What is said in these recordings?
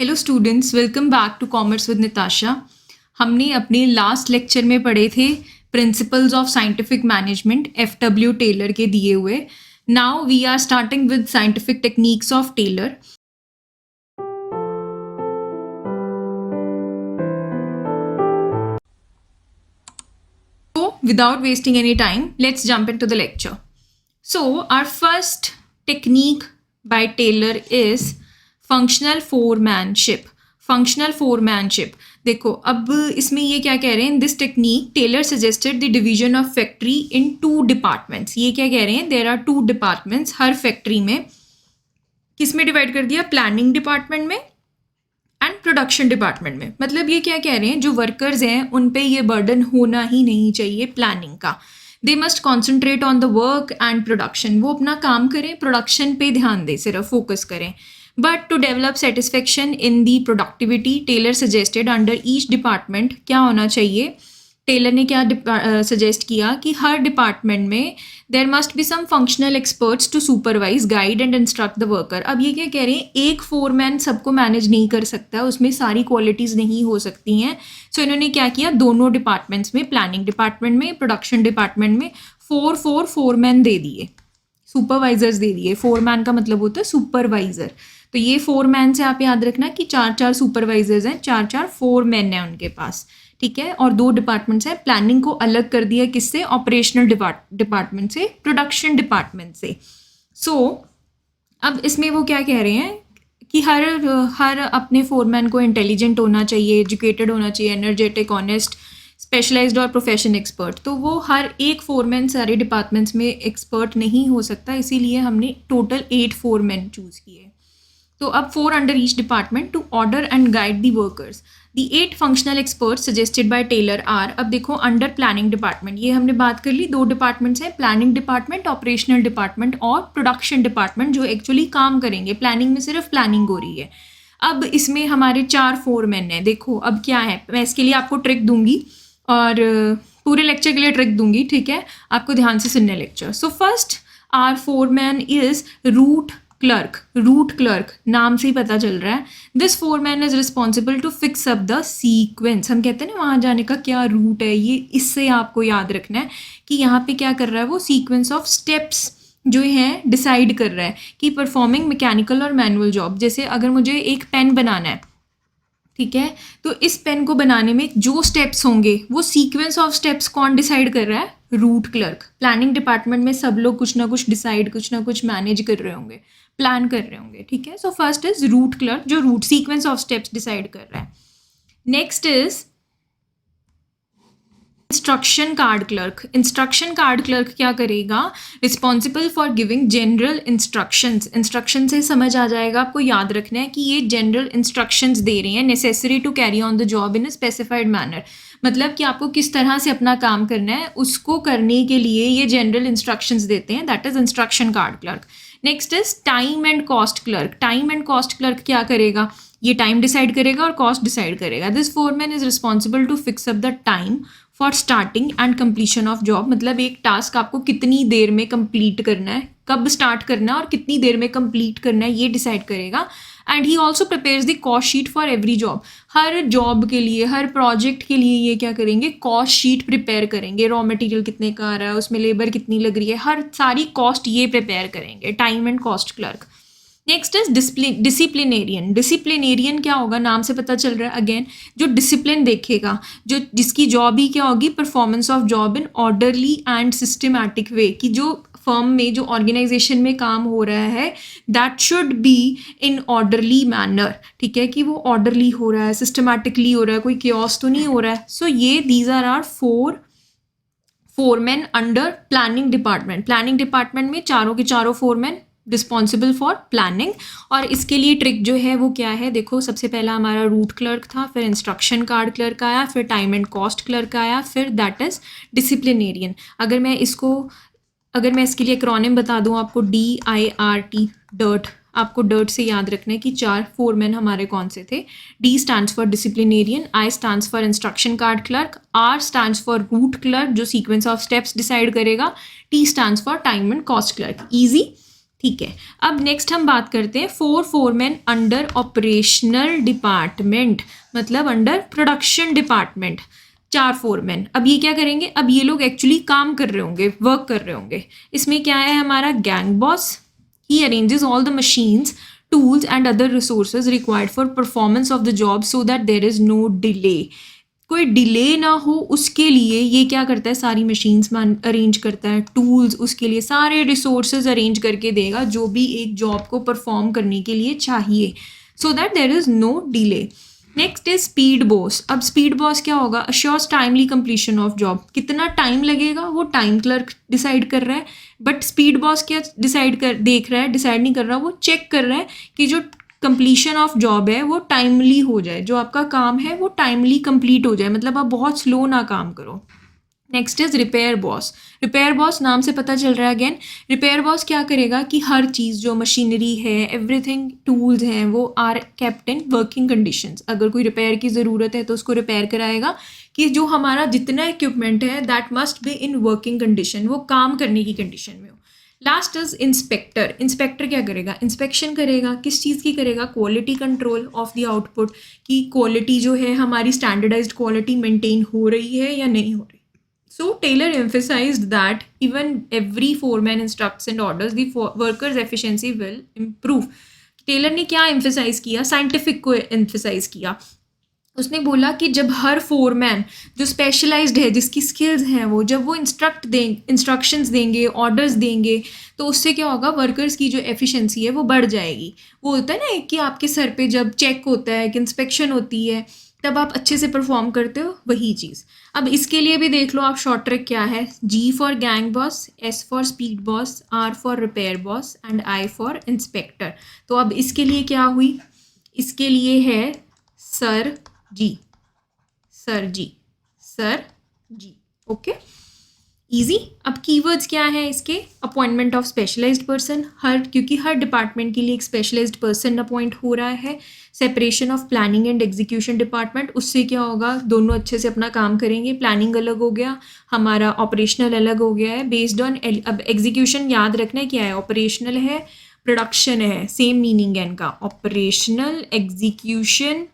Hello students, welcome back to commerce with Nitasha. हमने अपने last lecture में पढ़े थे principles of scientific management F W Taylor के दिए हुए। Now we are starting with scientific techniques of Taylor. So without wasting any time, let's jump into the lecture. So our first technique by Taylor is functional foremanship. Functional foremanship देखो, अब इसमें ये क्या कह रहे हैं, this technique Taylor suggested the division of factory in 2 departments. ये क्या कह रहे हैं, देयर आर 2 डिपार्टमेंट्स हर फैक्ट्री में। किस में डिवाइड कर दिया, प्लानिंग डिपार्टमेंट में एंड प्रोडक्शन डिपार्टमेंट में। मतलब ये क्या कह रहे हैं, जो वर्कर्स हैं उन पे ये बर्डन होना ही नहीं चाहिए प्लानिंग का। They must concentrate on the work and production. वो अपना काम करें, प्रोडक्शन पे ध्यान दें, सिर्फ फोकस करें। But to develop satisfaction in the productivity, Taylor suggested under each department क्या होना चाहिए। टेलर ने क्या सजेस्ट किया कि हर डिपार्टमेंट में there must be some functional experts to supervise, guide and instruct the worker. अब ये क्या कह रहे हैं, एक फोरमैन सबको मैनेज नहीं कर सकता, उसमें सारी क्वालिटीज़ नहीं हो सकती हैं। सो इन्होंने क्या किया, दोनों डिपार्टमेंट्स में, प्लानिंग डिपार्टमेंट में, प्रोडक्शन डिपार्टमेंट में 4 फोरमैन दे दिए, सुपरवाइजर्स दे दिए। फोरमैन का मतलब होता है सुपरवाइजर। तो ये फोरमैन से आप याद रखना कि 4 सुपरवाइजर्स हैं, 4 फोरमैन हैं उनके पास, ठीक है। और 2 डिपार्टमेंट्स हैं। प्लानिंग को अलग कर दिया किससे, ऑपरेशनल डिपार्टमेंट से, प्रोडक्शन डिपार्टमेंट से। सो अब इसमें वो क्या कह रहे हैं कि हर अपने फोरमैन को इंटेलिजेंट होना चाहिए, एजुकेटेड होना चाहिए, एनर्जेटिक, ऑनेस्ट, स्पेशलाइज्ड और प्रोफेशन एक्सपर्ट। तो वो हर एक फोरमैन सारे डिपार्टमेंट्स में एक्सपर्ट नहीं हो सकता, इसीलिए हमने टोटल 8 फोरमैन चूज़ किए। तो अब 4 under each department to order and guide the workers. The 8 functional experts suggested by Taylor are, अब देखो अंडर प्लानिंग डिपार्टमेंट, ये हमने बात कर ली, 2 डिपार्टमेंट्स हैं, प्लानिंग डिपार्टमेंट, ऑपरेशनल डिपार्टमेंट और प्रोडक्शन डिपार्टमेंट, जो एक्चुअली काम करेंगे। प्लानिंग में सिर्फ प्लानिंग हो रही है। अब इसमें हमारे 4 फोरमैन हैं। देखो अब क्या है, मैं इसके लिए आपको ट्रिक दूंगी और पूरे लेक्चर के लिए ट्रिक दूंगी, ठीक है। आपको ध्यान से सुनने lecture. So first our foreman is route clerk. Route clerk नाम से ही पता चल रहा है, this foreman is responsible to fix up the sequence. हम कहते हैं ना वहाँ जाने का क्या रूट है, ये इससे आपको याद रखना है कि यहाँ पे क्या कर रहा है, वो सीक्वेंस ऑफ स्टेप्स जो हैं डिसाइड कर रहा है कि परफॉर्मिंग मैकेनिकल और मैनुअल जॉब। जैसे अगर मुझे एक पेन बनाना है, ठीक है, तो इस पेन को बनाने में जो स्टेप्स होंगे वो सीक्वेंस ऑफ स्टेप्स कौन डिसाइड कर रहा है, रूट क्लर्क। प्लानिंग डिपार्टमेंट में सब लोग कुछ ना कुछ डिसाइड, कुछ ना कुछ मैनेज कर रहे होंगे, प्लान कर रहे होंगे, ठीक है। So first is route clerk, जो route sequence of steps decide कर रहा है। Next is instruction card clerk. Instruction card clerk क्या करेगा, responsible for giving general instructions. Instruction से समझ आ जाएगा, आपको याद रखना है कि ये जनरल इंस्ट्रक्शंस दे रहे हैं, necessary to carry on the job in a specified manner. मतलब कि आपको किस तरह से अपना काम करना है, उसको करने के लिए ये जनरल इंस्ट्रक्शंस देते हैं, that is instruction card clerk. Next is time and cost clerk. Time and cost clerk क्या करेगा, ये टाइम डिसाइड करेगा और कॉस्ट डिसाइड करेगा। This foreman is responsible to fix up the time for starting and completion of job. मतलब एक task आपको कितनी देर में कंप्लीट करना है, कब स्टार्ट करना है और कितनी देर में कंप्लीट करना है, ये डिसाइड करेगा। And he also prepares the cost sheet for every job. Her job के लिए, हर प्रोजेक्ट के लिए ये क्या करेंगे, कॉस्ट शीट प्रिपेयर करेंगे। रॉ मटेरियल कितने का आ रहा है, उसमें लेबर कितनी लग रही है, हर सारी कॉस्ट ये प्रिपेयर करेंगे, time and cost clerk. Next is disciplinarian. Disciplinarian क्या होगा, नाम से पता चल रहा है, अगेन जो डिसिप्लिन देखेगा, जो जिसकी जॉब ही क्या होगी, performance of job in orderly and systematic way. कि जो फर्म में, जो ऑर्गेनाइजेशन में काम हो रहा है, that should be in orderly manner, ठीक है, कि वो ऑर्डरली हो रहा है, सिस्टमैटिकली हो रहा है, कोई क्योस तो नहीं हो रहा है। सो ये these are our 4 foreman under planning department. Planning department में चारों के चारों फोरमैन रिस्पॉन्सिबल फॉर प्लानिंग। और इसके लिए ट्रिक जो है वो क्या है, देखो सबसे पहला हमारा रूट क्लर्क था, फिर इंस्ट्रक्शन कार्ड क्लर्क आया, फिर टाइम एंड कॉस्ट क्लर्क आया, फिर दैट इज डिसिप्लिनेरियन। अगर मैं इसके लिए एक्रोनिम बता दूं आपको, DIRT, डर्ट। आपको डर्ट से याद रखना है कि 4 फोरमैन हमारे कौन से थे। D stands for disciplinarian, I stands for instruction card clerk, R stands for root clerk जो सीक्वेंस ऑफ स्टेप्स डिसाइड करेगा, T stands for time and cost clerk. Easy, ठीक है, अब नेक्स्ट हम बात करते हैं 4 फोरमैन अंडर ऑपरेशनल डिपार्टमेंट, मतलब अंडर प्रोडक्शन डिपार्टमेंट 4 फोरमैन। अब ये क्या करेंगे, अब ये लोग एक्चुअली काम कर रहे होंगे, वर्क कर रहे होंगे। इसमें क्या है हमारा gang boss, he arranges all the machines, tools and other resources required for performance of the job so that there is no delay। कोई डिले ना हो उसके लिए ये क्या करता है, सारी मशीन्स में अरेंज करता है, टूल्स उसके लिए सारे रिसोर्सेज अरेंज करके देगा जो भी एक जॉब को परफॉर्म करने के लिए चाहिए, so that there is no delay. Next is speed boss. अब स्पीड बॉस क्या होगा, assures timely completion of job. कितना टाइम लगेगा वो टाइम क्लर्क डिसाइड कर रहा है, बट स्पीड बॉस क्या देख रहा है, डिसाइड नहीं कर रहा, वो चेक कर रहा है कि जो कंप्लीशन ऑफ जॉब है वो टाइमली हो जाए, जो आपका काम है वो टाइमली कंप्लीट हो जाए, मतलब आप बहुत स्लो ना काम करो। Next is repair boss. Repair boss नाम से पता चल रहा है, अगेन रिपेयर बॉस क्या करेगा कि हर चीज़ जो मशीनरी है, एवरीथिंग टूल्स हैं, वो are kept in working conditions. अगर कोई रिपेयर की ज़रूरत है तो उसको रिपेयर कराएगा कि जो हमारा जितना इक्विपमेंट है that must be in working condition, वो काम करने की कंडीशन में हो। Last is inspector. इंस्पेक्टर क्या करेगा, इंस्पेक्शन करेगा, किस चीज़ की करेगा, quality control of the output, की क्वालिटी जो है हमारी स्टैंडर्डाइज्ड क्वालिटी मेंटेन हो रही है या नहीं हो रही। So Taylor emphasized that even every foreman instructs and orders, the worker's efficiency will improve। Taylor ने क्या एम्फेसाइज किया, साइंटिफिक को एम्फेसाइज किया। उसने बोला कि जब हर फोरमैन जो स्पेशलाइज्ड है, जिसकी स्किल्स हैं, वो जब वो इंस्ट्रक्शंस देंगे, ऑर्डर्स देंगे, तो उससे क्या होगा, वर्कर्स की जो एफिशिएंसी है वो बढ़ जाएगी। वो होता है ना कि आपके सर पे जब चेक होता है, कि इंस्पेक्शन होती है, तब आप अच्छे से परफॉर्म करते हो, वही चीज़। अब इसके लिए भी देख लो आप, शॉर्ट ट्रिक क्या है, G for gang boss, S for speed boss, R for repair boss and I for inspector. तो अब इसके लिए क्या हुई, इसके लिए है sir ji, sir ji, sir ji. Okay, easy. अब कीवर्ड्स क्या है इसके, अपॉइंटमेंट ऑफ स्पेशलाइज्ड पर्सन, क्योंकि हर डिपार्टमेंट के लिए एक स्पेशलाइज्ड पर्सन अपॉइंट हो रहा है। Separation of planning and execution department, उससे क्या होगा, दोनों अच्छे से अपना काम करेंगे। प्लानिंग अलग हो गया, हमारा ऑपरेशनल अलग हो गया है, बेस्ड ऑन, अब एग्जीक्यूशन याद रखना है क्या है, ऑपरेशनल है, प्रोडक्शन है, सेम मीनिंग है इनका, ऑपरेशनल, एग्जीक्यूशन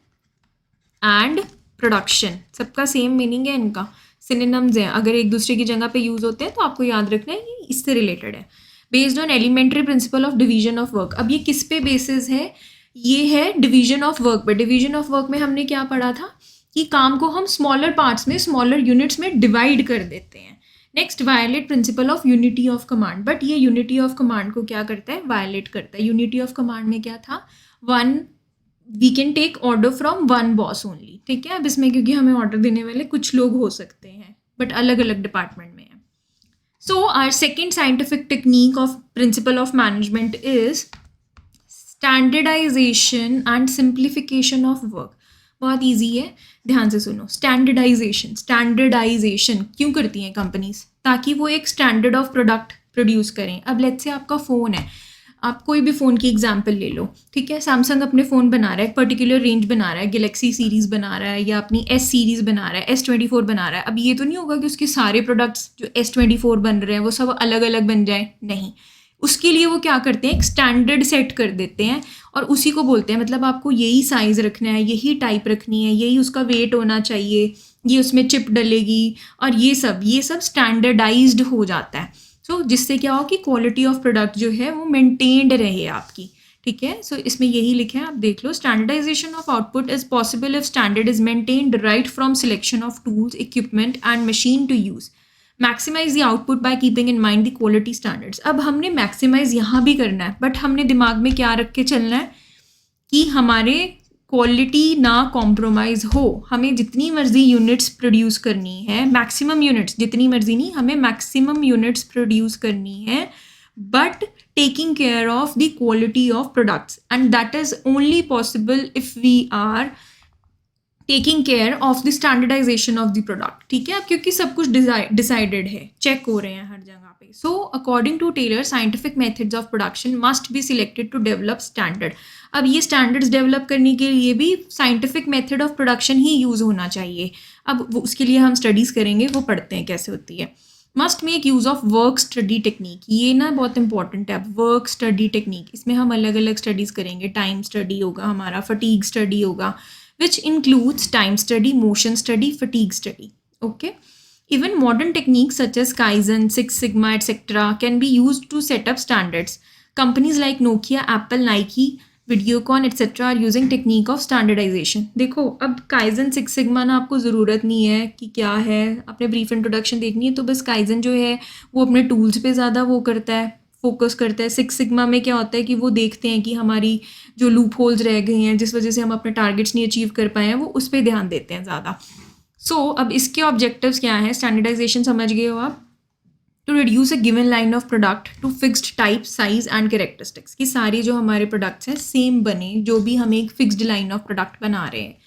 एंड प्रोडक्शन, सबका सेम मीनिंग है इनका, सिनोनिम्स हैं। अगर एक दूसरे की जगह पे यूज़ होते हैं तो आपको याद रखना है कि इससे रिलेटेड है। Based on elementary principle of division of work. अब ये किस पे बेसिस है, ये है डिवीजन ऑफ वर्क पे। डिवीजन ऑफ वर्क में हमने क्या पढ़ा था कि काम को हम स्मॉलर पार्ट्स में, स्मॉलर यूनिट्स में डिवाइड कर देते हैं। Next, violate principle of unity of command. But ये यूनिटी ऑफ कमांड को क्या करता है, वायलेट करता है। यूनिटी ऑफ कमांड में क्या था, we can take order from one boss only. ठीक है, अब इसमें क्योंकि हमें ऑर्डर देने वाले कुछ लोग हो सकते हैं, बट अलग अलग डिपार्टमेंट में है। So our second scientific technique of principle of management is standardisation and simplification of work. बहुत ईजी है, ध्यान से सुनो। स्टैंडर्डाइजेशन, स्टैंडर्डाइजेशन क्यों करती हैं कंपनीज, ताकि वो एक स्टैंडर्ड ऑफ प्रोडक्ट प्रोड्यूस करें। अब लेट्स से आपका फ़ोन है, आप कोई भी फ़ोन की एग्जांपल ले लो, ठीक है। सैमसंग अपने फ़ोन बना रहा है, एक पर्टिकुलर रेंज बना रहा है, गैलेक्सी सीरीज़ बना रहा है, या अपनी S सीरीज़ बना रहा है, S24 बना रहा है। अब ये तो नहीं होगा कि उसके सारे प्रोडक्ट्स जो S24 बन रहे हैं वो सब अलग अलग बन जाए, नहीं। उसके लिए वो क्या करते हैं, एक स्टैंडर्ड सेट कर देते हैं और उसी को बोलते हैं, मतलब आपको यही साइज़ रखना है, यही टाइप रखनी है, यही उसका वेट होना चाहिए, ये उसमें चिप डलेगी, और ये सब स्टैंडर्डाइज्ड हो जाता है। सो जिससे क्या हो कि क्वालिटी ऑफ प्रोडक्ट जो है वो मेंटेन्ड रहे आपकी, ठीक है। सो इसमें यही लिखा है, आप देख लो। Standardization of output is possible if standard is maintained right from selection of tools, equipment and machine to use. Maximize the output by keeping in mind the quality standards. अब हमने मैक्सिमाइज यहाँ भी करना है, बट हमने दिमाग में क्या रख के चलना है कि हमारे क्वालिटी ना कॉम्प्रोमाइज़ हो। हमें जितनी मर्जी यूनिट्स प्रोड्यूस करनी है, मैक्सिमम यूनिट्स, जितनी मर्जी नहीं, हमें मैक्सिमम यूनिट्स प्रोड्यूस करनी है, but taking care of the quality of products, and that is only possible if we are taking care of the standardisation of the product, ठीक है। अब क्योंकि सब कुछ डिसाइडेड है, चेक हो रहे हैं हर जगह पे। So according to Taylor, scientific methods of production must be selected to develop standard. अब ये स्टैंडर्ड्स डेवलप करने के लिए भी साइंटिफिक मेथड ऑफ प्रोडक्शन ही यूज़ होना चाहिए। अब उसके लिए हम स्टडीज़ करेंगे, वो पढ़ते हैं कैसे होती है। Must make use of work study technique, ये ना बहुत इंपॉर्टेंट है। वर्क स्टडी टेक्निक, इसमें हम अलग अलग स्टडीज़ करेंगे। टाइम स्टडी होगा हमारा, फटीग स्टडी होगा, which includes time study, motion study, fatigue study. Okay, even modern techniques such as Kaizen, Six Sigma, etc. can be used to set up standards. Companies like Nokia, Apple, Nike, Videocon, etc. are using technique of standardization. देखो अब Kaizen, Six Sigma ना आपको ज़रूरत नहीं है कि क्या है, आपने ब्रीफ इंट्रोडक्शन देखनी है तो बस Kaizen जो है वो अपने टूल्स पे ज़्यादा वो करता है, फोकस करता है। सिक्स सिग्मा में क्या होता है कि वो देखते हैं कि हमारी जो लूप होल्स रह गई हैं जिस वजह से हम अपने टारगेट्स नहीं अचीव कर पाए हैं, वो उस पर ध्यान देते हैं ज़्यादा। अब इसके ऑब्जेक्टिव्स क्या हैं? स्टैंडर्डाइजेशन समझ गए हो आप, to reduce a given line of product to fixed type, size and characteristics, कि सारे जो हमारे प्रोडक्ट्स हैं सेम बने, जो भी हम एक फिक्स्ड लाइन ऑफ प्रोडक्ट बना रहे हैं।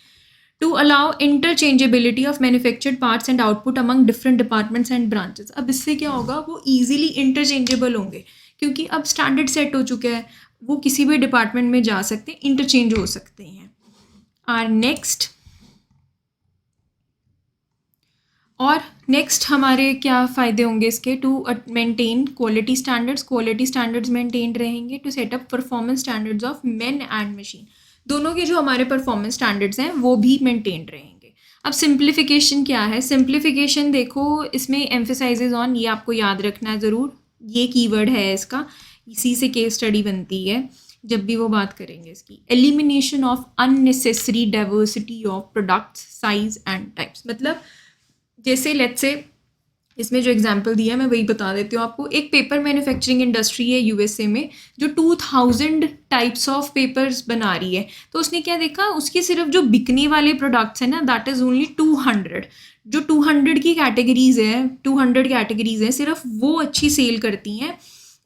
To allow interchangeability of manufactured parts and output among different departments and branches. अब इससे क्या होगा, वो ईजिली इंटरचेंजेबल होंगे क्योंकि अब स्टैंडर्ड सेट हो चुका है, वो किसी भी डिपार्टमेंट में जा सकते हैं, इंटरचेंज हो सकते हैं। आर नेक्स्ट हमारे क्या फ़ायदे होंगे इसके? To maintain quality standards, quality standards maintain रहेंगे। To set up performance standards of man and machine, दोनों के जो हमारे परफॉर्मेंस स्टैंडर्ड्स हैं वो भी मेंटेन रहेंगे। अब सिंप्लीफिकेशन क्या है? सिंप्लीफिकेशन देखो इसमें एम्फेसाइजेज ऑन, ये आपको याद रखना है ज़रूर, ये कीवर्ड है इसका, इसी से केस स्टडी बनती है जब भी वो बात करेंगे इसकी। Elimination of unnecessary diversity of products, size and types. मतलब जैसे लेट्स से इसमें जो एग्जांपल दिया है मैं वही बता देती हूँ आपको। एक पेपर मैन्युफैक्चरिंग इंडस्ट्री है यूएसए में जो 2000 टाइप्स ऑफ पेपर्स बना रही है, तो उसने क्या देखा, उसकी सिर्फ जो बिकने वाले प्रोडक्ट्स हैं ना, दैट इज़ ओनली 200। जो 200 की कैटेगरीज है, 200 कैटेगरीज हैं, सिर्फ वो अच्छी सेल करती हैं,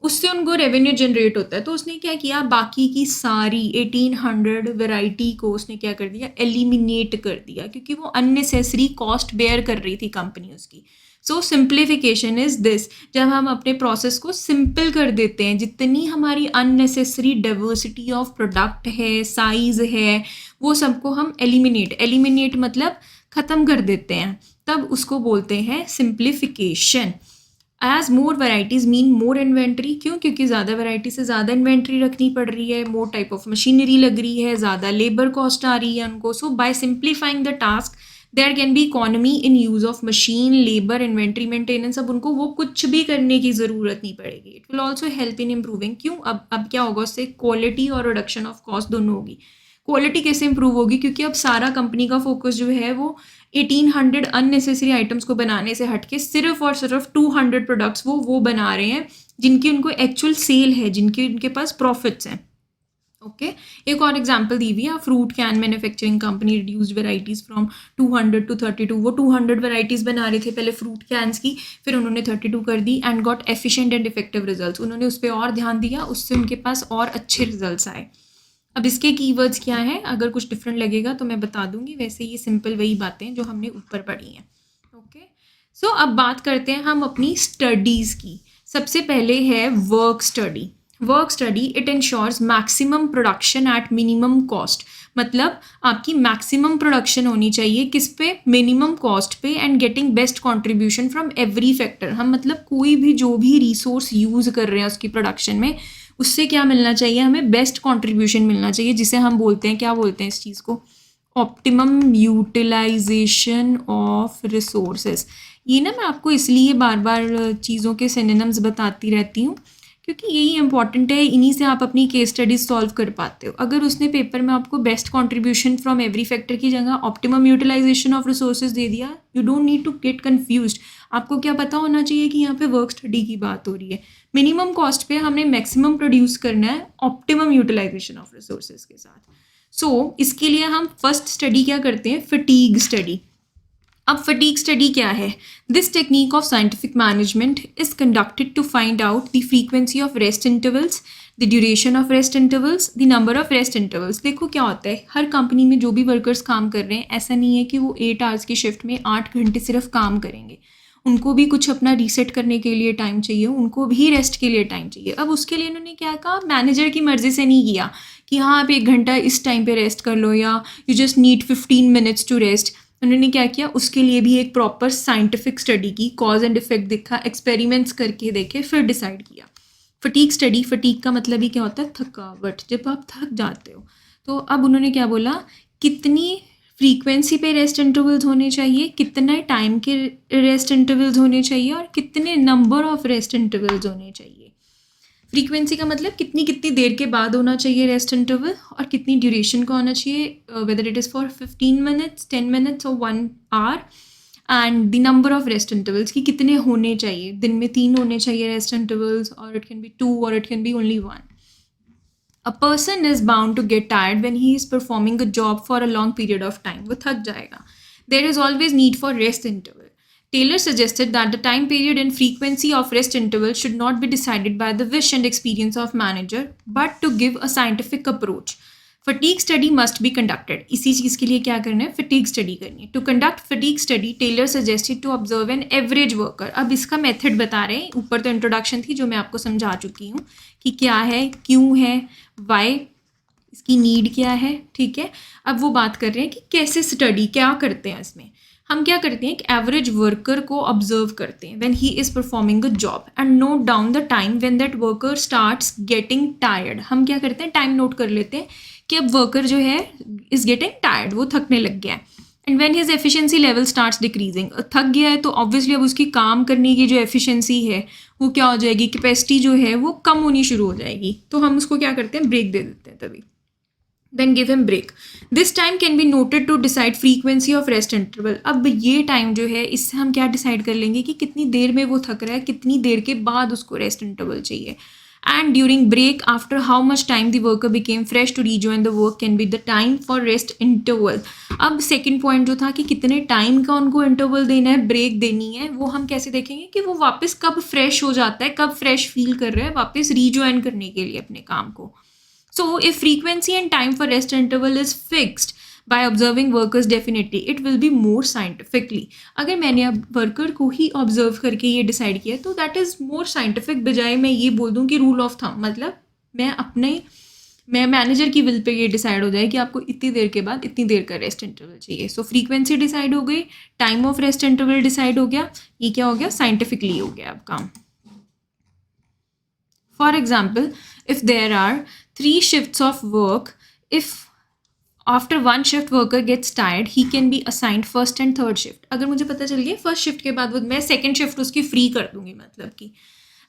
उससे उनको रेवेन्यू जनरेट होता है। तो उसने क्या किया, बाकी की सारी 1800 वैरायटी को उसने क्या कर दिया, एलिमिनेट कर दिया, क्योंकि वो अननेसेसरी कॉस्ट बेयर कर रही थी कंपनी उसकी। सो सिंप्लीफिकेशन इज दिस, जब हम अपने प्रोसेस को सिंपल कर देते हैं, जितनी हमारी अननेसेसरी डाइवर्सिटी ऑफ प्रोडक्ट है, साइज है, वो सबको हम एलिमिनेट मतलब ख़त्म कर देते हैं, तब उसको बोलते हैं सिंप्लीफिकेशन। एज मोर वैराइटीज़ मीन मोर इन्वेंट्री, क्यों? क्योंकि ज़्यादा वैराइटी से ज़्यादा इन्वेंट्री रखनी पड़ रही है, मोर टाइप ऑफ मशीनरी लग रही है, ज़्यादा लेबर कॉस्ट आ रही है उनको। So by simplifying the task there can be economy in use of machine, labour, inventory maintenance. अब उनको वो कुछ भी करने की ज़रूरत नहीं पड़ेगी। It will also help in improving, क्यों? अब क्या होगा उससे, क्वालिटी और रिडक्शन ऑफ कॉस्ट दोनों होगी। क्वालिटी कैसे इंप्रूव होगी? क्योंकि अब सारा कंपनी का फोकस जो है वो 1800 अननेसेसरी आइटम्स को बनाने से हटके सिर्फ और सिर्फ 200 प्रोडक्ट्स वो बना रहे हैं जिनकी उनको एक्चुअल सेल है, जिनकी उनके पास प्रॉफिट्स हैं। ओके, एक और एग्जांपल दी हुई है, fruit can manufacturing company reduced varieties from 200 to 32। वो 200 वैराइटीज़ बना रहे थे पहले फ्रूट कैंस की, फिर उन्होंने 32 कर दी and got efficient and effective results. उन्होंने उस पर और ध्यान दिया, उससे उनके पास और अच्छे रिजल्ट्स आए। अब इसके कीवर्ड्स क्या हैं, अगर कुछ डिफरेंट लगेगा तो मैं बता दूंगी, वैसे ये सिंपल वही बातें जो हमने ऊपर पढ़ी हैं। ओके, सो अब बात करते हैं हम अपनी स्टडीज़ की। सबसे पहले है work study. Work study it ensures maximum production at minimum cost, मतलब आपकी मैक्सिमम प्रोडक्शन होनी चाहिए किस पे, मिनिमम कॉस्ट पे, and getting best contribution from every factor. हम मतलब कोई भी जो भी रिसोर्स यूज़ कर रहे हैं उसकी प्रोडक्शन में, उससे क्या मिलना चाहिए, हमें बेस्ट कंट्रीब्यूशन मिलना चाहिए, जिसे हम बोलते हैं, क्या बोलते हैं इस चीज़ को, ऑप्टिमम यूटिलाइजेशन ऑफ रिसोर्सेज। ये ना मैं आपको इसलिए बार बार चीज़ों के सिनोनिम्स बताती रहती हूँ क्योंकि यही इंपॉर्टेंट है, इन्हीं से आप अपनी केस स्टडीज सॉल्व कर पाते हो। अगर उसने पेपर में आपको best contribution from every factor की जगह ऑप्टिमम यूटिलाइजेशन ऑफ रिसोर्सेज दे दिया, you don't need to get confused. आपको क्या पता होना चाहिए कि यहाँ पे वर्क स्टडी की बात हो रही है। मिनिमम कॉस्ट पे हमने मैक्सिमम प्रोड्यूस करना है ऑप्टिमम यूटिलाइजेशन ऑफ रिसोर्सेज के साथ। सो इसके लिए हम फर्स्ट स्टडी क्या करते हैं, फटीग स्टडी। अब फटीग स्टडी क्या है? This technique of scientific management is conducted to find out the frequency of rest intervals, the duration of rest intervals, the number of rest intervals. देखो क्या होता है, हर कंपनी में जो भी वर्कर्स काम कर रहे हैं, ऐसा नहीं है कि वो 8 आवर्स की शिफ्ट में 8 घंटे सिर्फ काम करेंगे। उनको भी कुछ अपना रीसेट करने के लिए टाइम चाहिए, उनको भी रेस्ट के लिए टाइम चाहिए। अब उसके लिए उन्होंने क्या कहा, मैनेजर की मर्जी से नहीं किया कि हाँ आप 1 घंटा इस टाइम पे रेस्ट कर लो या you just need 15 minutes to rest. उन्होंने क्या किया, उसके लिए भी एक प्रॉपर साइंटिफिक स्टडी की, कॉज एंड इफेक्ट देखा, एक्सपेरिमेंट्स करके देखे, फिर डिसाइड किया। फटीग स्टडी, फटीग का मतलब ही क्या होता है, थकावट, जब आप थक जाते हो। तो अब उन्होंने क्या बोला, कितनी फ्रीक्वेंसी पे रेस्ट इंटरवल्स होने चाहिए, कितने टाइम के रेस्ट इंटरवल्स होने चाहिए और कितने नंबर ऑफ रेस्ट इंटरवल्स होने चाहिए। फ्रीक्वेंसी का मतलब कितनी कितनी देर के बाद होना चाहिए रेस्ट इंटरवल, और कितनी ड्यूरेशन का होना चाहिए, whether it is for 15 minutes, 10 minutes और 1 hour, and the number of rest intervals की कितने होने चाहिए, दिन में 3 होने चाहिए रेस्ट इंटरवल्स, और इट कैन बी 2 और it can be only 1. A person is bound to get tired when he is performing a job for a long period of time. वो थक जाएगा. There is always need for rest interval. Taylor suggested that the time period and frequency of rest interval should not be decided by the wish and experience of manager, but to give a scientific approach. Fatigue study must be conducted. इसी चीज़ के लिए क्या करना है, fatigue study करनी है. To conduct fatigue study, Taylor suggested to observe an average worker. अब इसका मेथड बता रहे हैं. ऊपर तो इंट्रोडक्शन थी जो मैं आपको समझा चुकी हूँ कि क्या है, क्यों है, वाई, इसकी नीड क्या है, ठीक है. अब वो बात कर रहे हैं कि कैसे स्टडी, क्या करते हैं इसमें. हम क्या करते हैं, एक एवरेज वर्कर को ऑब्जर्व करते हैं when he is performing a job and note down the time when that worker starts getting tired. हम क्या करते हैं, टाइम नोट कर लेते हैं कि अब वर्कर जो है इज़ गेटिंग टायर्ड, वो थकने लग गया है. And when his efficiency level starts decreasing, थक गया है तो ऑब्वियसली अब उसकी काम करने की जो एफिशिएंसी है वो क्या हो जाएगी, कैपेसिटी जो है वो कम होनी शुरू हो जाएगी. तो हम उसको क्या करते हैं, ब्रेक दे देते हैं तभी. Then give him break. This time can be noted to decide frequency of rest interval. अब ये टाइम जो है इससे हम क्या डिसाइड कर लेंगे कि कितनी देर में वो थक रहा है, कितनी देर के बाद उसको रेस्ट इंटरवल चाहिए. And during break, after how much time the worker became fresh to rejoin the work can be the time for rest interval. अब सेकेंड पॉइंट जो था कि कितने टाइम का उनको इंटरवल देना है, ब्रेक देनी है, वो हम कैसे देखेंगे कि वो वापस कब फ्रेश हो जाता है, कब फ्रेश फील कर रहा है वापस रिजॉइन करने के लिए अपने काम को. So, if frequency and time for rest interval is fixed by observing workers definitely, it will be more scientifically. अगर मैंने अब वर्कर को ही ऑब्जर्व करके ये डिसाइड किया तो दैट इज़ मोर साइंटिफिक, बजाय मैं ये बोल दूँ कि रूल ऑफ थंब, मतलब मैं मैनेजर की विल पे ये डिसाइड हो जाए कि आपको इतनी देर के बाद इतनी देर का रेस्ट इंटरवल चाहिए. सो फ्रीक्वेंसी डिसाइड हो गई, time of rest interval decide हो गया, ये क्या हो गया, साइंटिफिकली हो गया अब काम. For example, if there are 3 shifts of work, if after one shift worker gets tired, he can be assigned first and third shift. अगर मुझे पता चल गया फर्स्ट शिफ्ट के बाद वो मैं सेकेंड शिफ्ट उसकी फ्री कर दूंगी, मतलब कि,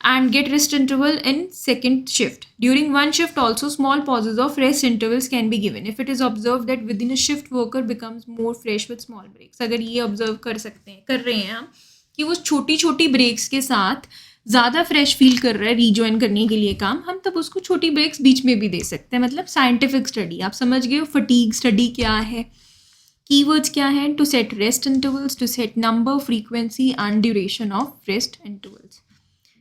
and get rest interval in second shift. During one shift also small pauses of rest intervals can be given if it is observed that within a shift worker becomes more fresh with small breaks. अगर ये observe कर रहे हैं हम कि वो छोटी छोटी ब्रेक्स के साथ ज़्यादा फ्रेश फील कर रहा है रीजॉइन करने के लिए काम, हम तब उसको छोटी ब्रेक्स बीच में भी दे सकते हैं. मतलब साइंटिफिक स्टडी, आप समझ गए हो फटीग स्टडी क्या है, कीवर्ड्स क्या हैं, to set rest intervals, to set number, frequency and duration of rest intervals.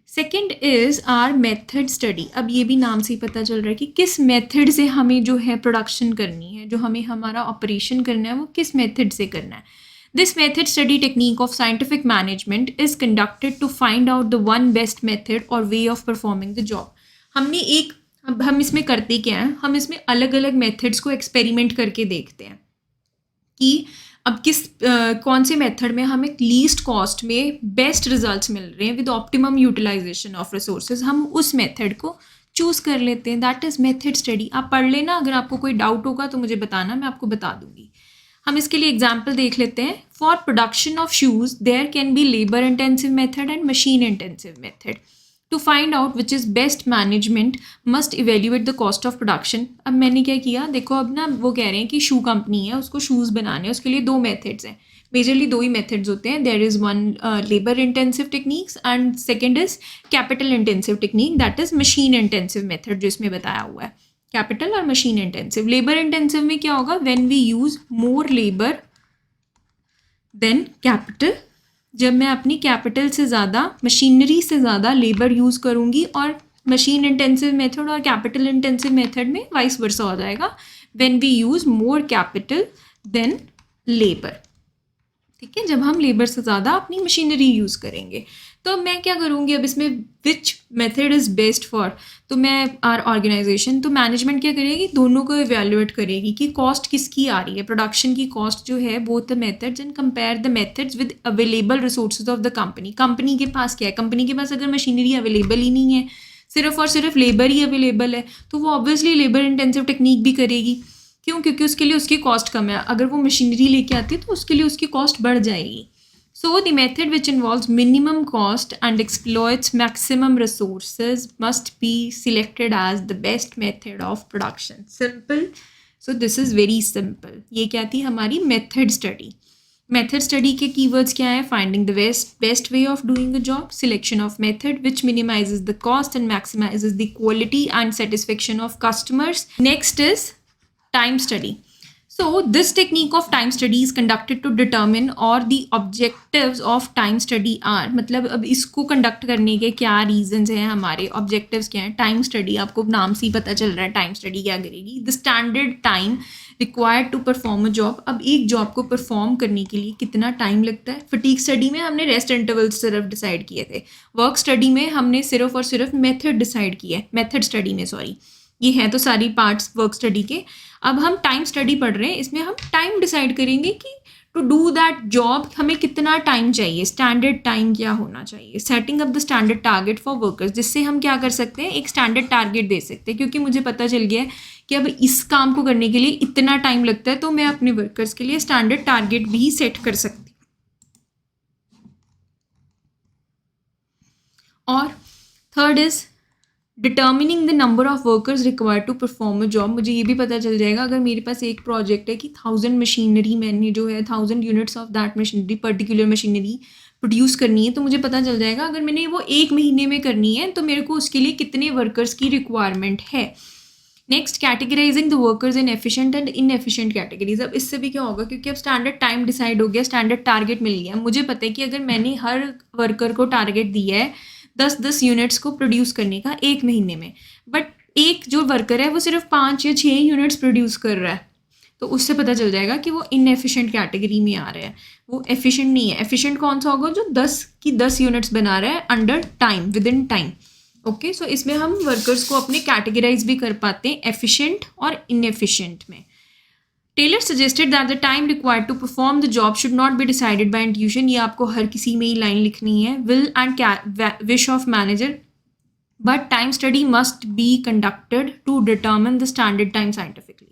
Second is our method study. अब ये भी नाम से ही पता चल रहा है कि किस मेथड से हमें जो है प्रोडक्शन करनी है, जो हमें हमारा ऑपरेशन करना है वो किस मेथड से करना है. This method study technique of scientific management is conducted to find out the one best method or way of performing the job. अब हम इसमें करते क्या हैं, हम इसमें अलग अलग मेथड्स को एक्सपेरिमेंट करके देखते हैं कि अब कौन से मेथड में हमें लीस्ट कॉस्ट में बेस्ट रिजल्ट्स मिल रहे हैं with optimum utilisation of resources. हम उस मेथड को चूज़ कर लेते हैं. That is method study. आप पढ़ लेना, अगर आपको कोई डाउट होगा तो मुझे बताना, मैं आपको बता दूंगी. हम इसके लिए एग्जाम्पल देख लेते हैं. For production of shoes there can be labour intensive method and machine intensive method. To find out which is best management must evaluate the cost of production. अब मैंने क्या किया, देखो अब ना वो कह रहे हैं कि शू कंपनी है, उसको शूज़ बनाने हैं, उसके लिए 2 मेथड्स हैं, मेजरली 2 ही मेथड्स होते हैं. There is one labour intensive techniques and second is capital intensive technique, that is machine intensive method जो इसमें बताया हुआ है. कैपिटल और मशीन इंटेंसिव. लेबर इंटेंसिव में क्या होगा, when we use more labour than capital. जब मैं अपनी कैपिटल से ज़्यादा, मशीनरी से ज़्यादा लेबर यूज़ करूँगी, और मशीन इंटेंसिव मेथड और कैपिटल इंटेंसिव मेथड में वाइस वर्सा हो जाएगा, when we use more capital than labour. ठीक है, जब हम लेबर से ज़्यादा अपनी मशीनरी यूज़ करेंगे. तो मैं क्या करूँगी अब इसमें, which method is best for, तो मैं आर ऑर्गेनाइजेशन, तो मैनेजमेंट क्या करेगी, दोनों को इवेल्युएट करेगी कि कॉस्ट किसकी आ रही है, प्रोडक्शन की कॉस्ट जो है, both the methods, and compare the methods with available resources of the company. Company के पास क्या है, कंपनी के पास अगर मशीनरी अवेलेबल ही नहीं है, सिर्फ और सिर्फ लेबर ही अवेलेबल है, तो वो ऑब्वियसली लेबर इंटेंसिव टेक्निक भी करेगी। क्यों? क्योंकि उसके लिए उसकी कॉस्ट कम है। अगर वो मशीनरी लेके आती है तो उसके लिए उसकी कॉस्ट बढ़ जाएगी। So the method which involves minimum cost and exploits maximum resources must be selected as the best method of production. Simple. So this is very simple. ये क्या थी हमारी method study. Method study के keywords क्या है? Finding the best way of doing a job, selection of method which minimizes the cost and maximizes the quality and satisfaction of customers. Next is time study. So this technique of time study is conducted to determine or the objectives of time study are, मतलब अब इसको conduct करने के क्या reasons हैं, हमारे objectives क्या हैं। टाइम स्टडी, आपको नाम से ही पता चल रहा है टाइम स्टडी क्या करेगी। The standard time required to perform a job, अब एक जॉब को परफॉर्म करने के लिए कितना टाइम लगता है। फटीग स्टडी में हमने रेस्ट इंटरवल्स सिर्फ डिसाइड किए थे, वर्क स्टडी में हमने सिर्फ और सिर्फ मेथड डिसाइड किया है, मेथड स्टडी में सॉरी, ये हैं तो सारी पार्ट्स वर्क स्टडी के। अब हम टाइम स्टडी पढ़ रहे हैं, इसमें हम टाइम डिसाइड करेंगे कि टू डू दैट जॉब हमें कितना टाइम चाहिए, स्टैंडर्ड टाइम क्या होना चाहिए। Setting up the standard target for workers, जिससे हम क्या कर सकते हैं, एक स्टैंडर्ड टारगेट दे सकते हैं, क्योंकि मुझे पता चल गया है कि अब इस काम को करने के लिए इतना टाइम लगता है, तो मैं अपने वर्कर्स के लिए स्टैंडर्ड टारगेट भी सेट कर सकती हूँ। और third is determining the number of workers required to perform a job. मुझे ये भी पता चल जाएगा अगर मेरे पास एक प्रोजेक्ट है कि 1000 मशीनरी मैंने जो है 1000 units of that machinery, particular machinery produce करनी है, तो मुझे पता चल जाएगा अगर मैंने वो एक महीने में करनी है तो मेरे को उसके लिए कितने वर्कर्स की रिक्वायरमेंट है। Next, categorising the workers in efficient and inefficient categories. अब इससे भी क्या होगा, क्योंकि अब स्टैंडर्ड टाइम डिसाइड हो गया, स्टैंडर्ड टारगेट मिल गया, मुझे पता है कि अगर मैंने हर वर्कर को टारगेट दिया है 10-10 यूनिट्स को प्रोड्यूस करने का एक महीने में, बट एक जो वर्कर है वो सिर्फ 5 या 6 यूनिट्स प्रोड्यूस कर रहा है, तो उससे पता चल जाएगा कि वो इनएफिशिएंट कैटेगरी में आ रहा है, वो एफिशिएंट नहीं है। एफिशिएंट कौन सा होगा, जो 10 की 10 यूनिट्स बना रहा है under time, within time. Okay, so इसमें हम वर्कर्स को अपने कैटेगराइज भी कर पाते हैं एफिशिएंट और इनएफिशिएंट में। Taylor suggested that the time required to perform the job should not be decided by intuition. ये आपको हर किसी में ही लाइन लिखनी है, will and wish of manager, but time study must be conducted to determine the standard time scientifically.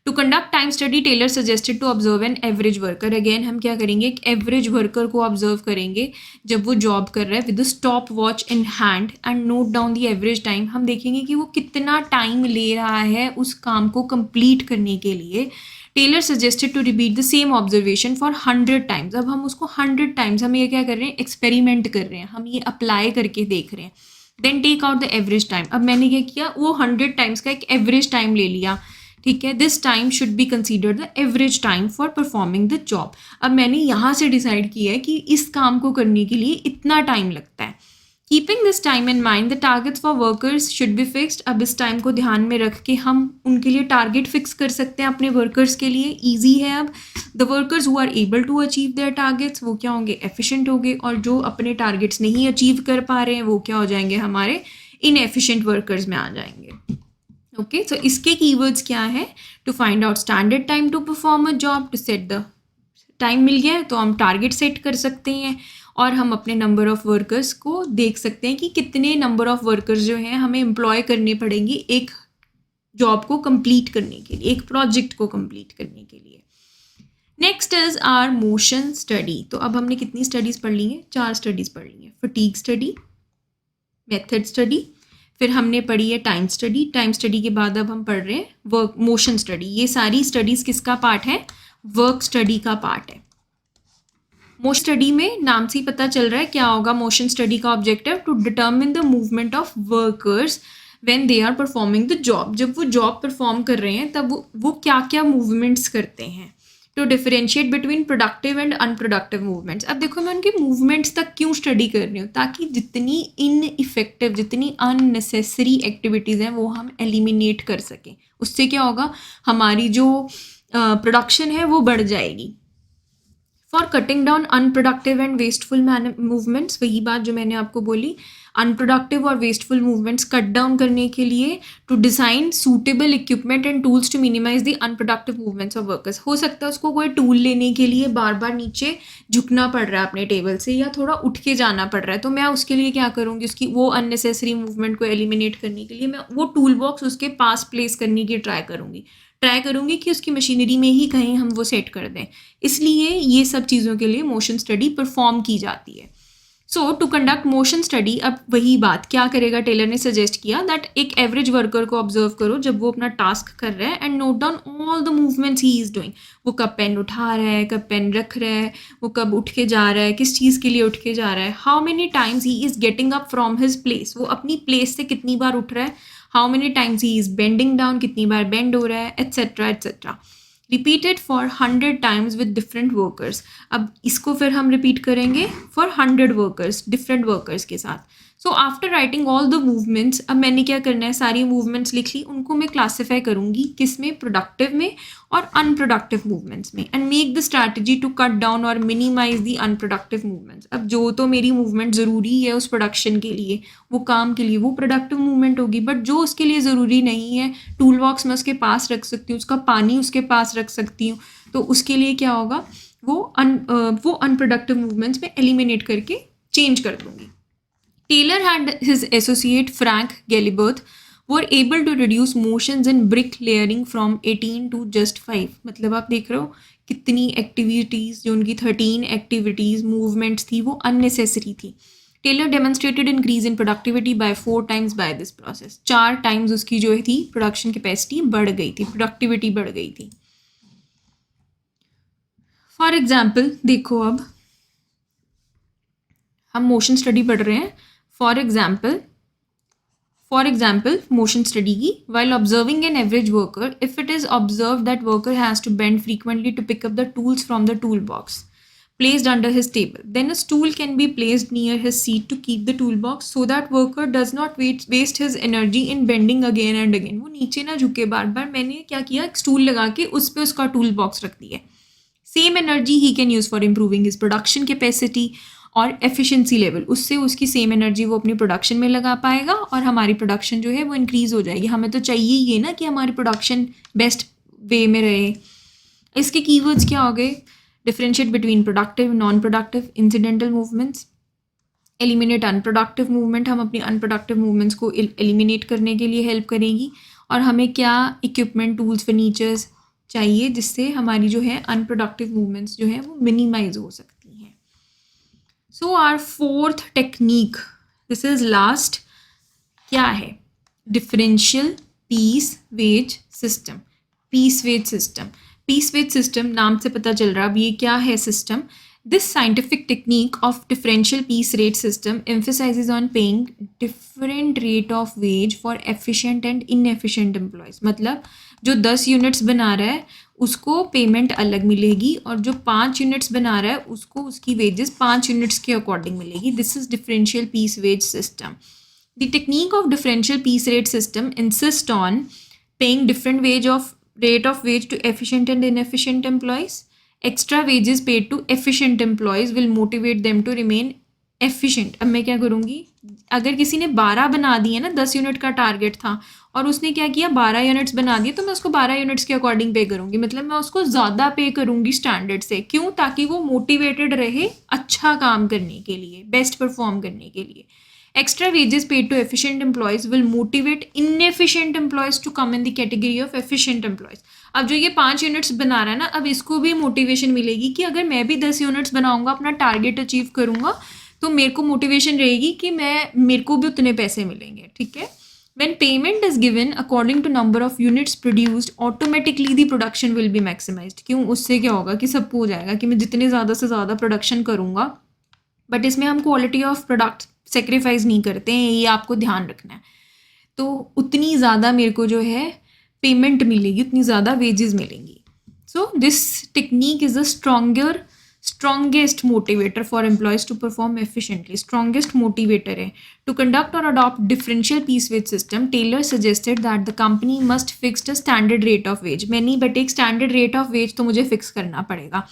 To conduct time study, Taylor suggested to observe an average worker. Again हम क्या करेंगे, एक average worker को observe करेंगे जब वो job कर रहा है, with the stopwatch in hand and note down the average time. हम देखेंगे कि वो कितना टाइम ले रहा है उस काम को complete करने के लिए। Taylor suggested to repeat the same observation for 100 times. अब हम उसको 100 टाइम्स, हम ये क्या कर रहे हैं, एक्सपेरिमेंट कर रहे हैं, हम ये अप्लाई करके देख रहे हैं। Then take out the average time. अब मैंने क्या किया, वो 100 टाइम्स का एक एवरेज टाइम ले लिया, ठीक है। This time should be considered the average time for performing the job. अब मैंने यहाँ से डिसाइड किया है कि इस काम को करने के लिए इतना टाइम लगता है। Keeping this time in mind, the targets for workers should be fixed. अब इस टाइम को ध्यान में रख के हम उनके लिए टारगेट फिक्स कर सकते हैं अपने वर्कर्स के लिए, ईजी है। अब the workers who are able to achieve their targets, वो क्या होंगे, एफिशिएंट होंगे, और जो अपने टारगेट्स नहीं अचीव कर पा रहे हैं वो क्या हो जाएंगे, हमारे इनएफिशिएंट वर्कर्स में आ जाएंगे। ओके, सो इसके कीवर्ड्स क्या है, to find out standard time to perform a job, to set the time मिल गया है तो हम टारगेट सेट कर सकते हैं, और हम अपने नंबर ऑफ़ वर्कर्स को देख सकते हैं कि कितने नंबर ऑफ़ वर्कर्स जो हैं हमें एम्प्लॉय करने पड़ेंगे एक जॉब को कंप्लीट करने के लिए, एक प्रोजेक्ट को कंप्लीट करने के लिए। Next is R motion study. तो अब हमने कितनी स्टडीज़ पढ़ ली हैं, 4 स्टडीज़ पढ़ ली हैं। फटीग स्टडी, मेथड स्टडी, फिर हमने पढ़ी है टाइम स्टडी। टाइम स्टडी के बाद अब हम पढ़ रहे हैं वर्क मोशन स्टडी। ये सारी स्टडीज़ किसका पार्ट है, वर्क स्टडी का पार्ट है। मोशन स्टडी में नाम से ही पता चल रहा है क्या होगा मोशन स्टडी का objective, to determine the movement of workers when they are performing the job. जब वो जॉब परफॉर्म कर रहे हैं तब वो क्या क्या मूवमेंट्स करते हैं, to differentiate between productive and unproductive movements. अब देखो मैं उनके मूवमेंट्स तक क्यों स्टडी कर रही हूँ, ताकि जितनी इनइफेक्टिव, जितनी अननेसेसरी एक्टिविटीज़ हैं वो हम एलिमिनेट कर सकें। उससे क्या होगा, हमारी जो प्रोडक्शन है वो बढ़ जाएगी। For cutting down unproductive and wasteful movements, वही बात जो मैंने आपको बोली, अनप्रोडक्टिव और वेस्टफुल मूवमेंट्स कट डाउन करने के लिए to design suitable equipment and tools to minimise the unproductive movements of workers. हो सकता है उसको कोई टूल लेने के लिए बार बार नीचे झुकना पड़ रहा है अपने टेबल से, या थोड़ा उठ के जाना पड़ रहा है, तो मैं उसके लिए क्या करूँगी, उसकी वो अननेसेसरी मूवमेंट को एलिमिनेट करने के लिए मैं वो टूल बॉक्स उसके पास प्लेस करने की ट्राई करूँगी कि उसकी मशीनरी में ही कहीं हम वो सेट कर दें। इसलिए ये सब चीज़ों के लिए मोशन स्टडी परफॉर्म की जाती है। सो टू कंडक्ट मोशन स्टडी, अब वही बात क्या करेगा, टेलर ने सजेस्ट किया दैट एक एवरेज वर्कर को ऑब्जर्व करो जब वो अपना टास्क कर रहा है and note down all the movements he is doing. वो कब पेन उठा रहा है, कब पेन रख रहा है, वो कब उठ के जा रहा है, किस चीज़ के लिए उठ के जा रहा है, how many times he is getting up from his place, वो अपनी प्लेस से कितनी बार उठ रहा है, how many times he is bending down, कितनी बार बेंड हो रहा है, etcetera etcetera. Repeated for 100 times with different workers. अब इसको फिर हम रिपीट करेंगे फॉर 100 वर्कर्स, डिफरेंट वर्कर्स के साथ। So after writing all the movements, अब मैंने क्या करना है, सारी मूवमेंट्स लिख ली, उनको मैं क्लासीफाई करूँगी किस में, प्रोडक्टिव में और अनप्रोडक्टिव मूवमेंट्स में, and make the strategy to cut down और मिनिमाइज द अनप्रोडक्टिव मूवमेंट्स। अब जो तो मेरी मूवमेंट ज़रूरी है उस प्रोडक्शन के लिए, वो काम के लिए, वो प्रोडक्टिव मूवमेंट होगी, बट जो उसके लिए ज़रूरी नहीं है, टूल बॉक्स में उसके पास रख सकती हूँ, उसका पानी उसके पास रख सकती हूँ, तो उसके लिए क्या होगा, वो अनप्रोडक्टिव मूवमेंट्स में एलिमिनेट करके चेंज कर दूँगी। Taylor and his associate Frank Gelibert were able to reduce motions in brick layering from 18 to just 5। मतलब आप देख रहे हो कितनी एक्टिविटीज़, जो उनकी 13 एक्टिविटीज़ मूवमेंट्स थी वो अननेसेसरी थी। Taylor demonstrated increase in productivity by 4 times by this process। 4 times उसकी जो थी प्रोडक्शन कैपेसिटी बढ़ गई थी, प्रोडक्टिविटी बढ़ गई थी। फॉर एग्जाम्पल देखो, अब हम मोशन स्टडी पढ़ रहे हैं। For example, motion study की, while observing an average worker, if it is observed that worker has to bend frequently to pick up the tools from the toolbox placed under his table, then a stool can be placed near his seat to keep the toolbox so that worker does not waste his energy in bending again and again। वो नीचे ना झुके बार बार, मैंने क्या किया, एक stool लगा के उस पर उसका टूल बॉक्स रख दिया। Same energy he can use for improving his production capacity और एफिशिएंसी लेवल, उससे उसकी सेम एनर्जी वो अपनी प्रोडक्शन में लगा पाएगा और हमारी प्रोडक्शन जो है वो इंक्रीज़ हो जाएगी। हमें तो चाहिए ये ना कि हमारी प्रोडक्शन बेस्ट वे में रहे। इसके कीवर्ड्स क्या हो गए, differentiate between productive, non productive, incidental movements, eliminate unproductive movement, हम अपनी अनप्रोडक्टिव मूवमेंट्स को एलिमिनेट करने के लिए हेल्प करेंगी, और हमें क्या इक्विपमेंट, टूल्स, फर्नीचर्स चाहिए जिससे हमारी जो है अनप्रोडक्टिव मूवमेंट्स जो है वो मिनिमाइज हो सकती हैं। So our fourth technique, this is last, क्या है, differential piece wage system. Piece wage system, piece wage system नाम से पता चल रहा है। अब ये क्या है system, this scientific technique of differential piece rate system emphasizes on paying different rate of wage for efficient and inefficient employees। मतलब जो 10 यूनिट्स बना रहा है उसको पेमेंट अलग मिलेगी, और जो 5 यूनिट्स बना रहा है उसको उसकी वेजेस 5 यूनिट्स के अकॉर्डिंग मिलेगी। This is differential piece wage system. The technique of differential piece rate system insist on paying different rate of wage to efficient and inefficient employees। Extra wages paid to efficient employees will motivate them to remain efficient। अब मैं क्या करूँगी, अगर किसी ने 12 बना दिए ना, 10 यूनिट का टारगेट था और उसने क्या किया 12 यूनिट्स बना दिए, तो मैं उसको 12 यूनिट्स के अकॉर्डिंग पे करूँगी। मतलब मैं उसको ज़्यादा पे करूँगी स्टैंडर्ड से। क्यों, ताकि वो मोटिवेटेड रहे अच्छा काम करने के लिए, बेस्ट परफॉर्म करने के लिए। Extra wages paid to efficient employees will motivate inefficient employees to come in the category of efficient employees। अब जो ये 5 यूनिट्स बना रहा है ना, अब इसको भी मोटिवेशन मिलेगी कि अगर मैं भी 10 यूनिट्स बनाऊंगा, अपना टारगेट अचीव करूंगा, तो मेरे को मोटिवेशन रहेगी कि मेरे को भी उतने पैसे मिलेंगे। ठीक है। When payment is given according to number of units produced, automatically the production will be maximized। क्यों, उससे क्या होगा कि सबको हो जाएगा कि मैं जितने ज़्यादा से ज़्यादा प्रोडक्शन करूँगा, बट इसमें हम क्वालिटी ऑफ प्रोडक्ट सेक्रीफाइस नहीं करते हैं, ये आपको ध्यान रखना है। तो उतनी ज़्यादा मेरे को जो है पेमेंट मिलेगी, उतनी ज़्यादा वेजेस मिलेंगी। So this technique is the strongest motivator for employees to perform efficiently. Strongest motivator है। टू कंडक्ट और adopt differential piece wage system, Taylor suggested that the company must fix the standard rate of wage. मैं नहीं, but एक standard rate of veg तो मुझे fix करना पड़ेगा।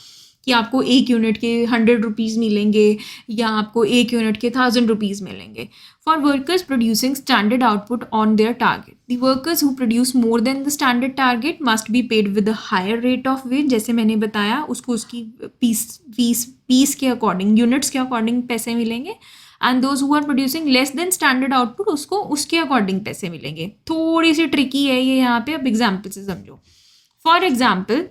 कि आपको एक यूनिट के 100 रुपीज़ मिलेंगे या आपको एक यूनिट के 1000 रुपीज़ मिलेंगे. For workers producing standard output on their target, the workers who produce more than the standard target must be paid with a higher rate of wage. जैसे मैंने बताया, उसको उसकी पीस के अकॉर्डिंग, यूनिट्स के according पैसे मिलेंगे. And those who are producing less than standard output, उसको उसके अकॉर्डिंग पैसे मिलेंगे. थोड़ी सी ट्रिकी है ये यहाँ पे, अब एग्जाम्पल से समझो. For example,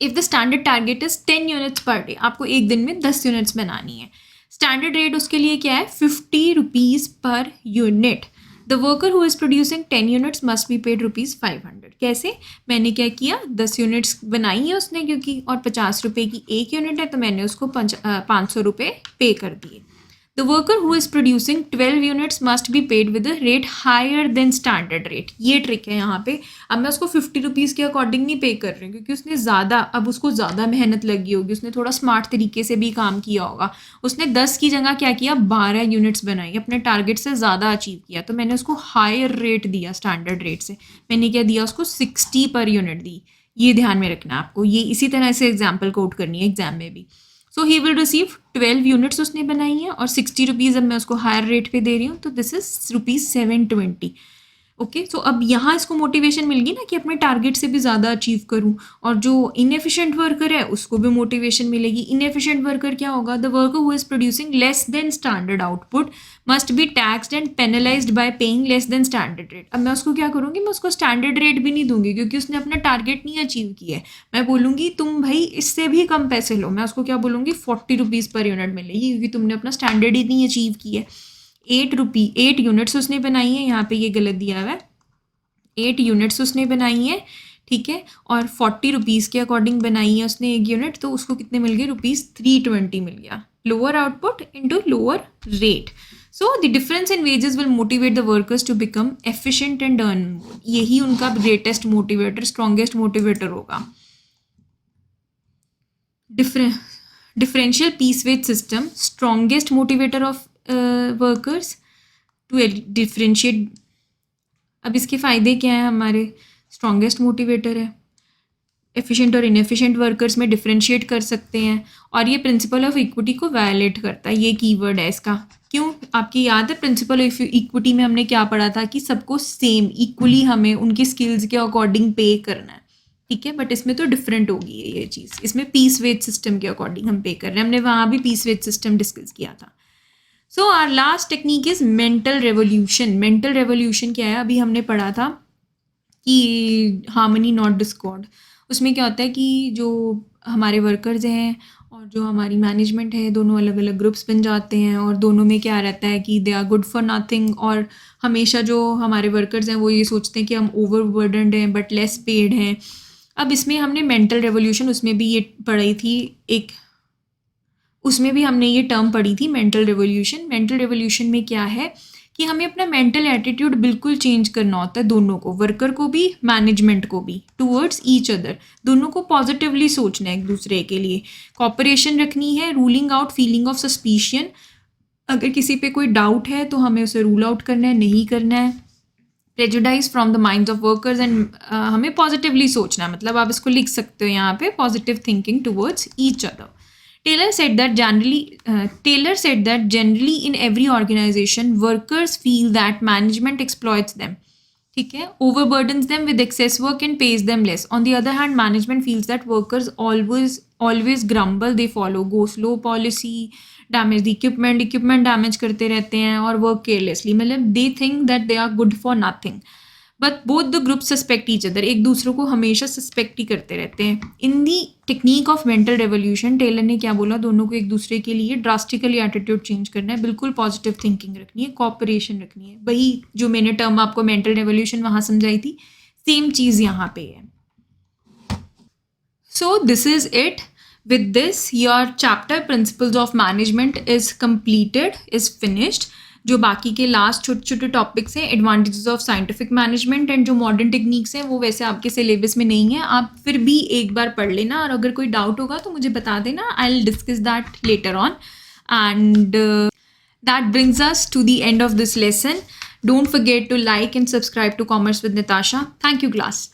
if the standard target is 10 units per day, आपको एक दिन में 10 यूनिट्स बनानी है. स्टैंडर्ड रेट उसके लिए क्या है, 50 rupees per unit. The worker who is producing 10 units must be paid ₹500. कैसे, मैंने क्या किया, 10 यूनिट्स बनाई है उसने क्योंकि, और 50 रुपये की एक यूनिट है, तो मैंने उसको 500 रुपये पे कर दिए. The worker who is producing 12 units must be paid with a rate higher than standard rate. ये ट्रिक है यहाँ पे. अब मैं उसको 50 रुपीज़ के अकॉर्डिंग नहीं पे कर रही हूँ क्योंकि उसने ज़्यादा, अब उसको ज़्यादा मेहनत लगी होगी, उसने थोड़ा स्मार्ट तरीके से भी काम किया होगा. उसने 10 की जगह क्या किया, 12 यूनिट्स बनाई, अपने टारगेट से ज़्यादा अचीव किया, तो मैंने उसको हायर रेट दिया स्टैंडर्ड रेट से. मैंने क्या दिया उसको, 60 पर यूनिट दी. ये ध्यान में रखना है आपको. ये इसी तरह से एग्जाम्पल कोट करनी है एग्जाम में भी. सो ही विल रिसीव 12 यूनिट्स उसने बनाई है और 60 रुपीज़ अब मैं उसको हायर रेट पे दे रही हूँ, तो दिस इज ₹720. ओके, सो अब यहाँ इसको मोटिवेशन मिल गई ना कि अपने टारगेट से भी ज़्यादा अचीव करूँ. और जो इनएफिशिएंट वर्कर है उसको भी मोटिवेशन मिलेगी. इनएफिशिएंट वर्कर क्या होगा, the worker who is producing less than standard output must be taxed and penalised bye paying less than standard rate. अब मैं उसको क्या करूँगी, मैं उसको स्टैंडर्ड रेट भी नहीं दूंगी क्योंकि उसने अपना टारगेट नहीं अचीव किया है. मैं बोलूँगी तुम भाई इससे भी कम पैसे लो. मैं उसको क्या बोलूँगी, 40 रुपीज़ पर यूनिट मिलेगी क्योंकि तुमने अपना स्टैंडर्ड ही नहीं अचीव किया है. 8 यूनिट्स उसने बनाई है, यहाँ पे ये गलत दिया हुआ है. 8 यूनिट्स उसने बनाई है, ठीक है, और 40 रुपीज़ के अकॉर्डिंग बनाई है उसने एक यूनिट, तो उसको कितने मिल गए, ₹320 मिल गया. Lower output into lower rate. So the difference in wages will motivate the workers to become efficient and earn more. यही उनका ग्रेटेस्ट मोटिवेटर, स्ट्रॉन्गेस्ट मोटिवेटर होगा. Differential piece wage system, strongest motivator of workers to differentiate. अब इसके फ़ायदे क्या हैं, हमारे strongest motivator है, एफिशिएंट और इनएफिशिएंट वर्कर्स में डिफरेंशिएट कर सकते हैं, और ये प्रिंसिपल ऑफ इक्विटी को वायलेट करता है. ये कीवर्ड है इसका. क्यों, आपकी याद है प्रिंसिपल ऑफ इक्विटी में हमने क्या पढ़ा था कि सबको सेम इक्वली हमें उनकी स्किल्स के अकॉर्डिंग पे करना है, ठीक है. बट इसमें तो डिफरेंट होगी ये चीज़. इसमें पीस वेज सिस्टम के अकॉर्डिंग हम पे कर रहे हैं. हमने वहाँ भी पीस वेज सिस्टम डिस्कस किया था. So our last technique is mental revolution. Mental revolution क्या है, अभी हमने पढ़ा था कि हार्मनी नॉट डिस्कॉर्ड. उसमें क्या होता है कि जो हमारे वर्कर्स हैं और जो हमारी मैनेजमेंट है, दोनों अलग अलग ग्रुप्स बन जाते हैं और दोनों में क्या रहता है कि they are good for nothing. और हमेशा जो हमारे वर्कर्स हैं वो ये सोचते हैं कि हम ओवरबर्डनड हैं बट लेस पेड हैं. अब इसमें हमने मेंटल रेवोल्यूशन, उसमें भी ये पढ़ी थी एक, उसमें भी हमने ये टर्म पढ़ी थी मेंटल रेवोल्यूशन. मेंटल रेवोल्यूशन में क्या है कि हमें अपना मेंटल एटीट्यूड बिल्कुल चेंज करना होता है, दोनों को, वर्कर को भी मैनेजमेंट को भी, टूवर्ड्स ईच अदर. दोनों को पॉजिटिवली सोचना है एक दूसरे के लिए. कॉपरेशन रखनी है, ruling out feeling of suspicion. अगर किसी पे कोई डाउट है तो हमें उसे रूल आउट करना है, नहीं करना है. Prejudice from the minds of workers and हमें पॉजिटिवली सोचना है. मतलब आप इसको लिख सकते हो यहाँ पे, positive thinking towards each other. Taylor said that generally in every organization, workers feel that management exploits them. ठीक है, overburdens them with excess work and pays them less. On the other hand, management feels that workers always grumble, they follow go slow policy, damage the equipment damage करते रहते हैं और work carelessly. मतलब they think that they are good for nothing. But both the group suspect each other. एक दूसरों को हमेशा suspect ही करते रहते हैं. In the technique of mental revolution, Taylor ने क्या बोला, दोनों को एक दूसरे के लिए ड्रास्टिकली एटीट्यूड चेंज करना है, बिल्कुल पॉजिटिव थिंकिंग रखनी है, कॉपरेशन रखनी है. वही जो मैंने टर्म आपको मेंटल रेवोल्यूशन वहाँ समझाई थी, सेम चीज़ यहाँ पे है. So this is it. With this your chapter principles of management is completed, is finished. जो बाकी के लास्ट छोटे छोटे टॉपिक्स हैं, advantages of scientific management and जो मॉडर्न टेक्निक्स हैं, वो वैसे आपके सिलेबस में नहीं है. आप फिर भी एक बार पढ़ लेना और अगर कोई डाउट होगा तो मुझे बता देना. I will discuss that later on. And that brings us to the end of this lesson. Don't forget to like and subscribe to commerce with Nitasha. Thank you class.